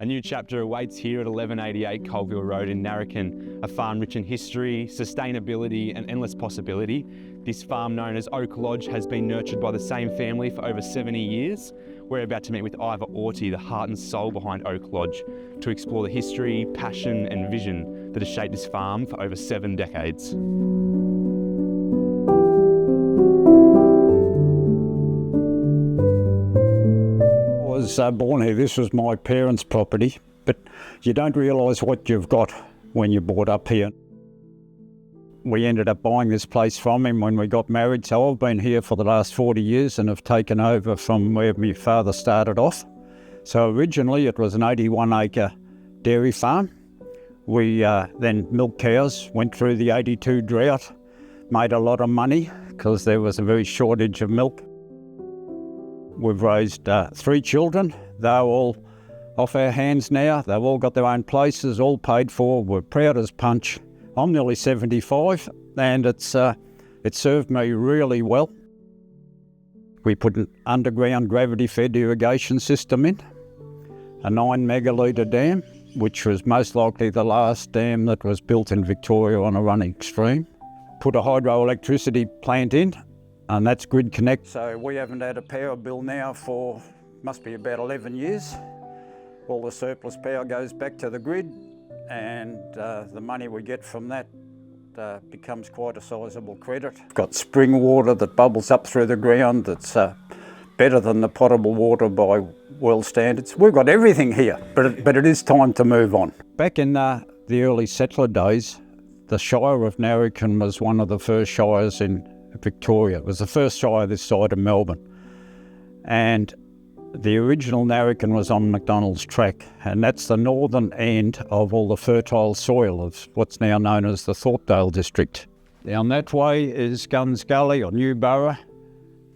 A new chapter awaits here at 1188 Coalville Road in Narracan, a farm rich in history, sustainability and endless possibility. This farm, known as Oak Lodge, has been nurtured by the same family for over 70 years. We're about to meet with Ivor Orty, the heart and soul behind Oak Lodge, to explore the history, passion and vision that has shaped this farm for over 7 decades. I was born here. This was my parents' property, but you don't realise what you've got when you're brought up here. We ended up buying this place from him when we got married, so I've been here for the last 40 years and have taken over from where my father started off. So originally it was an 81-acre dairy farm. We then milked cows, went through the 82 drought, made a lot of money because there was a very shortage of milk. We've raised 3 children. They're all off our hands now. They've all got their own places, all paid for. We're proud as punch. I'm nearly 75 and it served me really well. We put an underground gravity-fed irrigation system in, a 9 megalitre dam, which was most likely the last dam that was built in Victoria on a running stream. Put a hydroelectricity plant in, and that's Grid Connect. So we haven't had a power bill now for, must be about 11 years. All the surplus power goes back to the grid, and the money we get from that becomes quite a sizable credit. Got spring water that bubbles up through the ground that's better than the potable water by world standards. We've got everything here, but it is time to move on. Back in the early settler days, the Shire of Narracan was one of the first shires in Victoria. It was the first shire this side of Melbourne. And the original Narracan was on McDonald's Track, and that's the northern end of all the fertile soil of what's now known as the Thorpedale district. Down that way is Guns Gully or Newborough.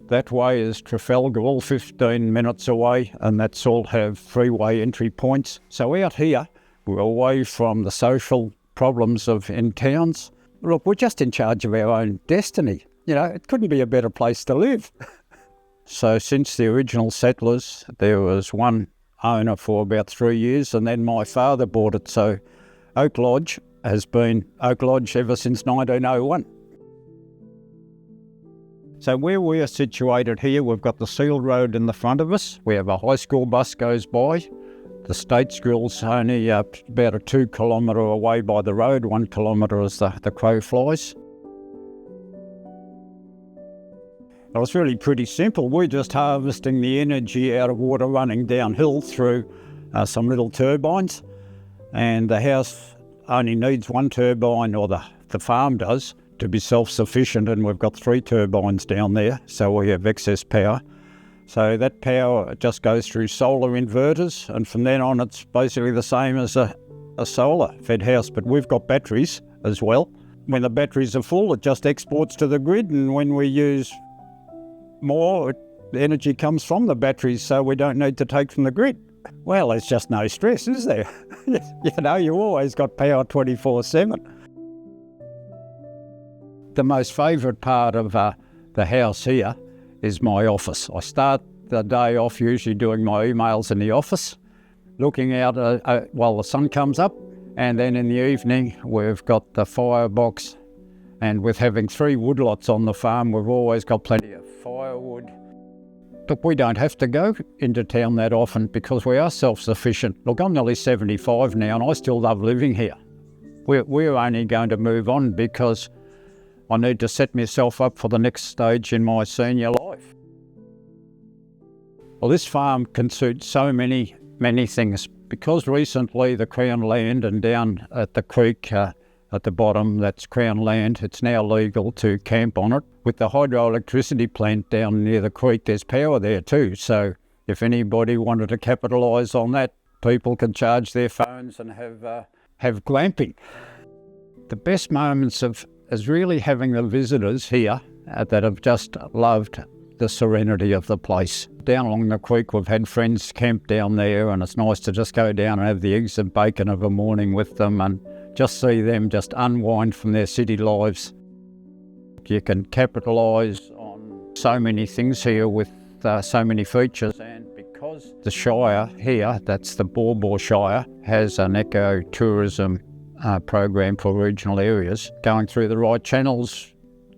That way is Trafalgar, all 15 minutes away, and that's all have freeway entry points. So out here, we're away from the social problems of in towns. Look, we're just in charge of our own destiny. You know, it couldn't be a better place to live. So since the original settlers, there was one owner for about 3 years, and then my father bought it. So Oak Lodge has been Oak Lodge ever since 1901. So where we are situated here, we've got the Seal Road in the front of us. We have a high school bus goes by. The State School's only about a 2 kilometre away by the road, 1 kilometre as the crow flies. Well, it's really pretty simple. We're just harvesting the energy out of water running downhill through some little turbines, and the house only needs 1 turbine, or the farm does, to be self-sufficient, and we've got 3 turbines down there, so we have excess power. So that power just goes through solar inverters, and from then on it's basically the same as a solar-fed house, but we've got batteries as well. When the batteries are full, it just exports to the grid, and when we use more, the energy comes from the batteries, so we don't need to take from the grid. Well, there's just no stress, is there? You know, you always got power 24/7. The most favourite part of the house here is my office. I start the day off usually doing my emails in the office, looking out while the sun comes up, and then in the evening we've got the firebox, and with having 3 woodlots on the farm, we've always got plenty of firewood. Look, we don't have to go into town that often because we are self-sufficient. Look, I'm nearly 75 now and I still love living here. We're only going to move on because I need to set myself up for the next stage in my senior life. Well, this farm can suit so many things. Because recently the Crown land, and down at the creek at the bottom, that's Crown land, it's now legal to camp on it. With the hydroelectricity plant down near the creek, there's power there too. So if anybody wanted to capitalise on that, people can charge their phones and have glamping. The best moments is really having the visitors here that have just loved the serenity of the place. Down along the creek, we've had friends camp down there, and it's nice to just go down and have the eggs and bacon of a morning with them and just see them just unwind from their city lives. You can capitalise on so many things here with so many features, and Because the Shire here, that's the Baw Shire, has an eco-tourism program for regional areas. Going through the right channels,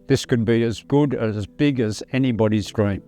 this could be as good, as big as anybody's dream.